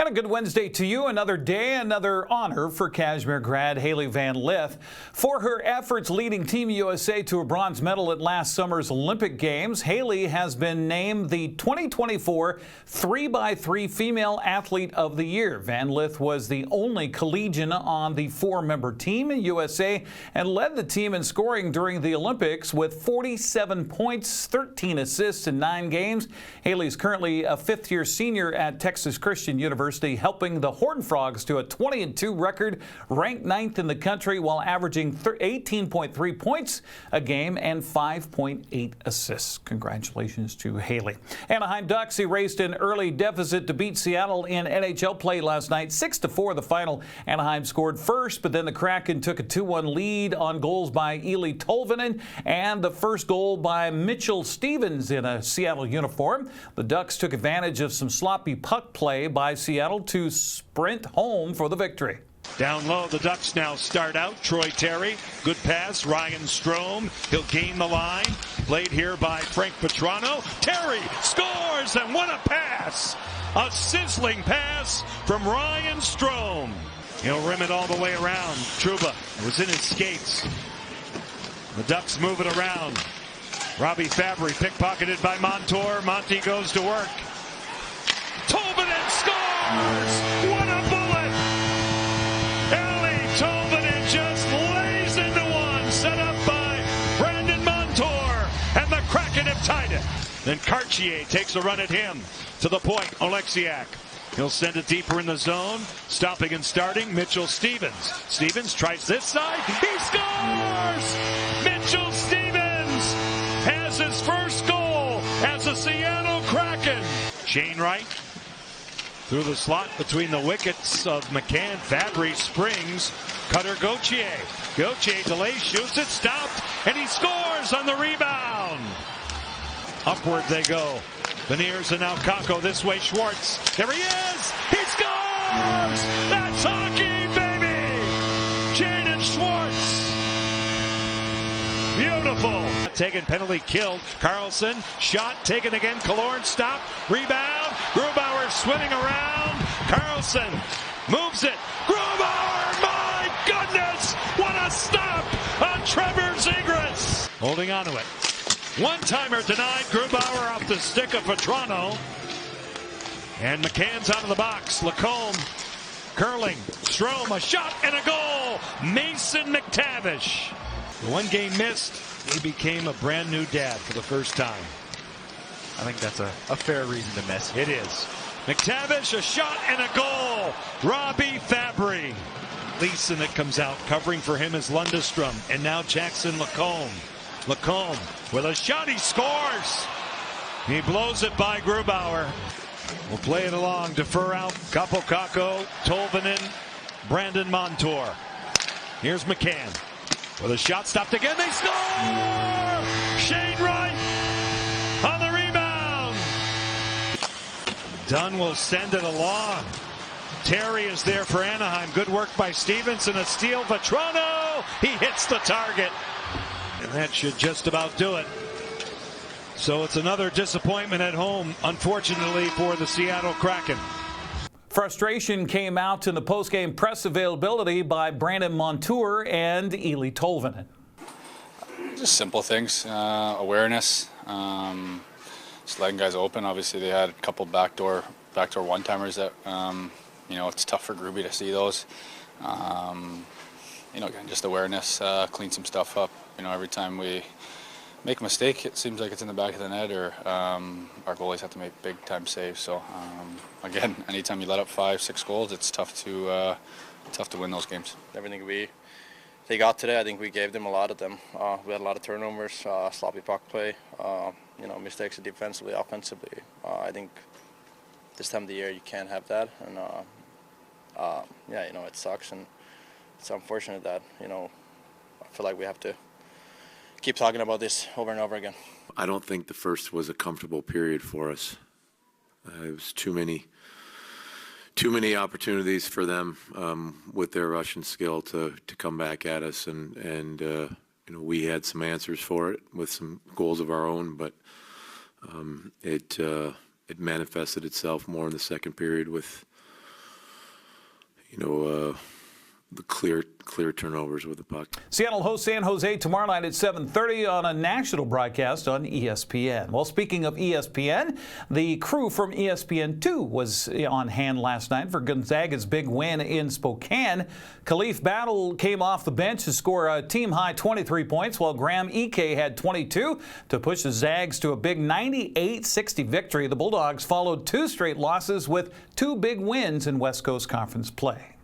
And a good Wednesday to you. Another day, another honor for Kashmir grad Hailey Van Lith. For her efforts leading Team USA to a bronze medal at last summer's Olympic Games, Hailey has been named the 2024 3x3 Female Athlete of the Year. Van Lith was the only collegian on the four-member Team USA and led the team in scoring during the Olympics with 47 points, 13 assists in 9 games. Hailey is currently a fifth-year senior at Texas Christian University, helping the Horned Frogs to a 20-2 record, ranked 9th in the country while averaging 18.3 points a game and 5.8 assists. Congratulations to Hailey. Anaheim Ducks erased an early deficit to beat Seattle in NHL play last night, 6-4 the final. Anaheim scored first, but then the Kraken took a 2-1 lead on goals by Eeli Tolvanen and the first goal by Mitchell Stevens in a Seattle uniform. The Ducks took advantage of some sloppy puck play by Seattle to sprint home for the victory. Down low, the Ducks now start out. Troy Terry, good pass. Ryan Strome, he'll gain the line. Played here by Frank Petrano. Terry scores, and what a pass! A sizzling pass from Ryan Strome. He'll rim it all the way around. Trouba was in his skates. The Ducks move it around. Robbie Fabry pickpocketed by Montour. Monty goes to work. Tolvanen scores! What a bullet! Eeli Tolvanen just lays into one, set up by Brandon Montour, and the Kraken have tied it. Then Cartier takes a run at him. To the point, Oleksiak. He'll send it deeper in the zone. Stopping and starting, Mitchell Stevens. Stevens tries this side. He scores! Mitchell Stevens has his first goal as a Seattle Kraken. Shane Wright through the slot between the wickets of McCann. Fabry springs. Cutter Gauthier. Gauthier delays, shoots it, stopped, and he scores on the rebound. Upward they go. Beniers and now Kako this way. Schwartz. There he is! He scores! That's hockey, baby! Jaden Schwartz. Beautiful. Taken, penalty killed. Carlson, shot taken again. Killorn stopped. Rebound. Grubauer swimming around. Carlson moves it. Grubauer, my goodness! What a stop on Trevor Zegras. Holding on to it. One-timer denied. Grubauer off the stick of Petrano. And McCann's out of the box. Lacombe curling. Strome, a shot and a goal. Mason McTavish. The one game missed, he became a brand new dad for the first time. I think that's a fair reason to miss. It is. McTavish, a shot and a goal. Robbie Fabry. Leeson that comes out. Covering for him is Lundestrom. And now Jackson Lacombe. Lacombe with a shot, he scores. He blows it by Grubauer. We'll play it along, defer out. Capo Kako, Tolvanen, Brandon Montour. Here's McCann with a shot, stopped again, they score! Shane Wright on the rebound. Dunn will send it along. Terry is there for Anaheim. Good work by Stevenson, a steal. Vetrano, he hits the target. And that should just about do it. So it's another disappointment at home, unfortunately, for the Seattle Kraken. Frustration came out in the postgame press availability by Brandon Montour and Eeli Tolvanen. Just simple things, awareness, just letting guys open. Obviously, they had a couple backdoor one-timers that, it's tough for Gruby to see those. Again, just awareness, clean some stuff up. Every time we make a mistake, it seems like it's in the back of the net, or our goalies have to make big-time saves. So, again, anytime you let up 5-6 goals, it's tough to win those games. Everything they got today, I think we gave them a lot of them. We had a lot of turnovers, sloppy puck play, mistakes defensively, offensively. I think this time of the year you can't have that, and it sucks, and it's unfortunate that I feel like we have to keep talking about this over and over again. I don't think the first was a comfortable period for us. It was too many opportunities for them with their Russian skill to come back at us, and we had some answers for it with some goals of our own, but it manifested itself more in the second period with the clear turnovers with the puck. Seattle hosts San Jose tomorrow night at 7:30 on a national broadcast on ESPN. Well, speaking of ESPN, the crew from ESPN2 was on hand last night for Gonzaga's big win in Spokane. Khalif Battle came off the bench to score a team-high 23 points, while Graham Ike had 22 to push the Zags to a big 98-60 victory. The Bulldogs followed 2 straight losses with 2 big wins in West Coast Conference play.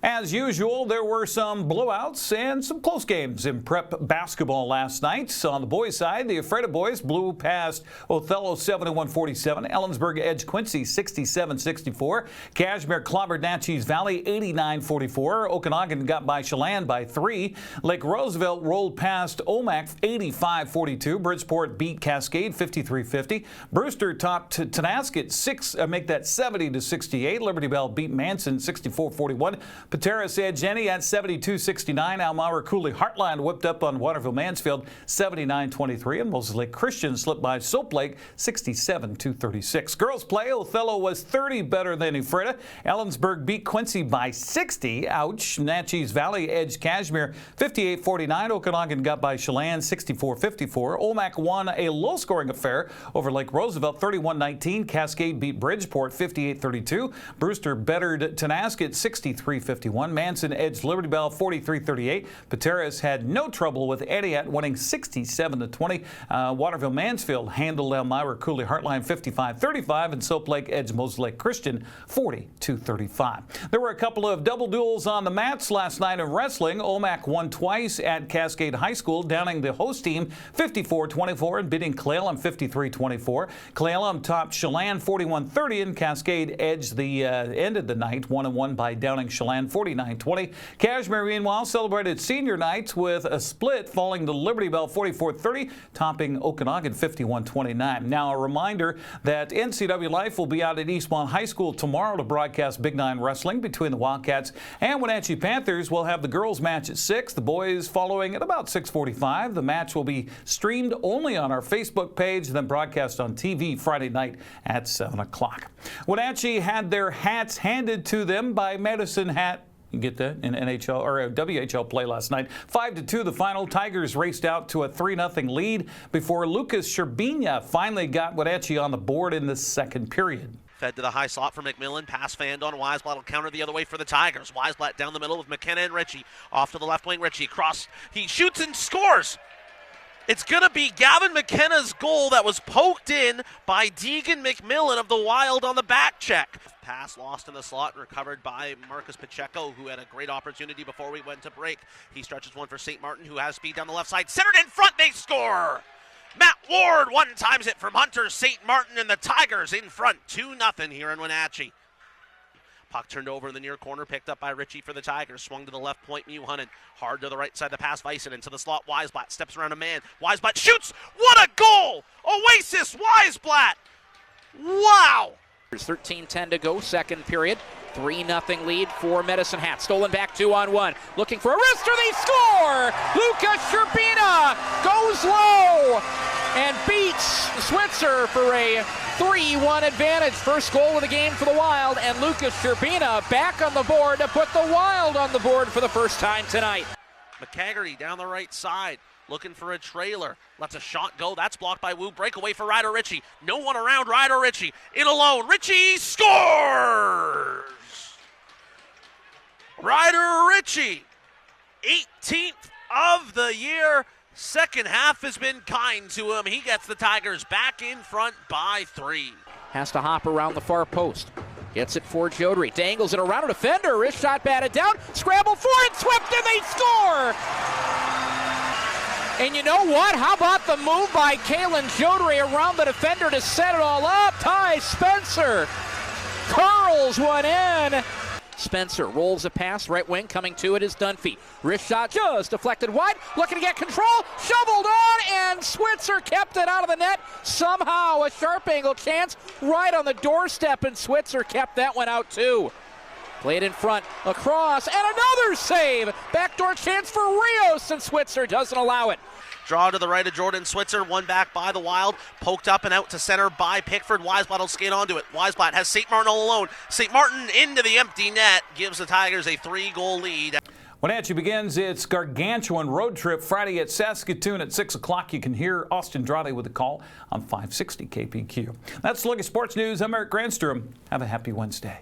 As usual, there were some blowouts and some close games in prep basketball last night. On the boys' side, the Ephrata boys blew past Othello 71-47. Ellensburg edged Quincy 67-64. Cashmere clobbered Natchez Valley 89-44. Okanagan got by Chelan by 3. Lake Roosevelt rolled past Omak 85-42. Bridgeport beat Cascade 53-50. Brewster topped Tenasket make that 70-68. Liberty Bell beat Manson 64-41. Pateras edged Jenny at 72-69. Almara Cooley Heartland whipped up on Waterville Mansfield 79-23. And Moses Lake Christian slipped by Soap Lake 67-36. Girls play, Othello was 30 better than Ephrata. Ellensburg beat Quincy by 60. Ouch. Natchez Valley edged Cashmere 58-49. Okanagan got by Chelan 64-54. Omak won a low-scoring affair over Lake Roosevelt 31-19. Cascade beat Bridgeport 58-32. Brewster bettered Tenasket 63-51. Manson edged Liberty Bell 43-38. Pateras had no trouble with Etiat winning 67-20. Waterville Mansfield handled Elmira Cooley Heartline 55-35, and Soap Lake edged Moses Lake Christian 40-35. There were a couple of double duels on the mats last night in wrestling. Omak won twice at Cascade High School, downing the host team 54-24 and beating Clallam 53-24. Clallam topped Chelan 41-30, and Cascade edged the ended the night 1-1 by downing Chelan 49-20. Cashmere, meanwhile, celebrated senior night with a split, falling to Liberty Bell 44-30, topping Okanagan 51-29. Now, a reminder that NCWLIFE will be out at Eastmont High School tomorrow to broadcast Big Nine Wrestling between the Wildcats and Wenatchee Panthers. Will have the girls match at 6, the boys following at about 6:45. The match will be streamed only on our Facebook page, then broadcast on TV Friday night at 7 o'clock. Wenatchee had their hats handed to them by Medicine Hat. You get that in NHL or WHL play last night. 5-2 the final. Tigers raced out to a 3-0 lead before Lucas Sherbina finally got Wenatchee on the board in the second period. Fed to the high slot for McMillan. Pass fanned on. Weisblatt will counter the other way for the Tigers. Weisblatt down the middle with McKenna and Ritchie. Off to the left wing. Ritchie cross. He shoots and scores. It's going to be Gavin McKenna's goal that was poked in by Deegan McMillan of the Wild on the back check. Pass lost in the slot and recovered by Marcus Pacheco, who had a great opportunity before we went to break. He stretches one for St. Martin, who has speed down the left side. Centered in front, they score! Matt Ward one-times it from Hunter. St. Martin and the Tigers in front, 2-0 here in Wenatchee. Puck turned over in the near corner, picked up by Ritchie for the Tigers. Swung to the left point, Muhanen. Hard to the right side, the pass, Vicen into the slot. Weisblatt steps around a man. Weisblatt shoots! What a goal! Oasis Weisblatt! Wow! 13:10 to go, second period. 3-0 lead for Medicine Hat. Stolen back 2-on-1. Looking for a wrister, they score! Lucas Sherbina goes low and beats Switzer for a 3-1 advantage. First goal of the game for the Wild, and Lucas Sherbina back on the board to put the Wild on the board for the first time tonight. McCaggerty down the right side, looking for a trailer. Lets a shot go. That's blocked by Wu. Breakaway for Ryder Ritchie. No one around Ryder Ritchie. In alone. Ritchie scores! Ryder Ritchie, 18th of the year. Second half has been kind to him. He gets the Tigers back in front by 3. Has to hop around the far post. Gets it for Jodry. Dangles it around a defender. Wrist shot batted down. Scramble for it. Swept and they score! And you know what? How about the move by Kalen Jodry around the defender to set it all up? Ty Spencer curls one in. Spencer rolls a pass, right wing, coming to it is Dunphy. Wrist shot just deflected wide, looking to get control, shoveled on, and Switzer kept it out of the net. Somehow a sharp angle chance right on the doorstep, and Switzer kept that one out too. Played in front, across, and another save. Backdoor chance for Rios, and Switzer doesn't allow it. Draw to the right of Jordan Switzer. One back by the Wild. Poked up and out to center by Pickford. Weisblatt will skate onto it. Weisblatt has St. Martin all alone. St. Martin into the empty net. Gives the Tigers a 3-goal lead. Wenatchee begins its gargantuan road trip Friday at Saskatoon at 6 o'clock. You can hear Austin Andrade with a call on 560 KPQ. That's the look at sports news. I'm Eric Granstrom. Have a happy Wednesday.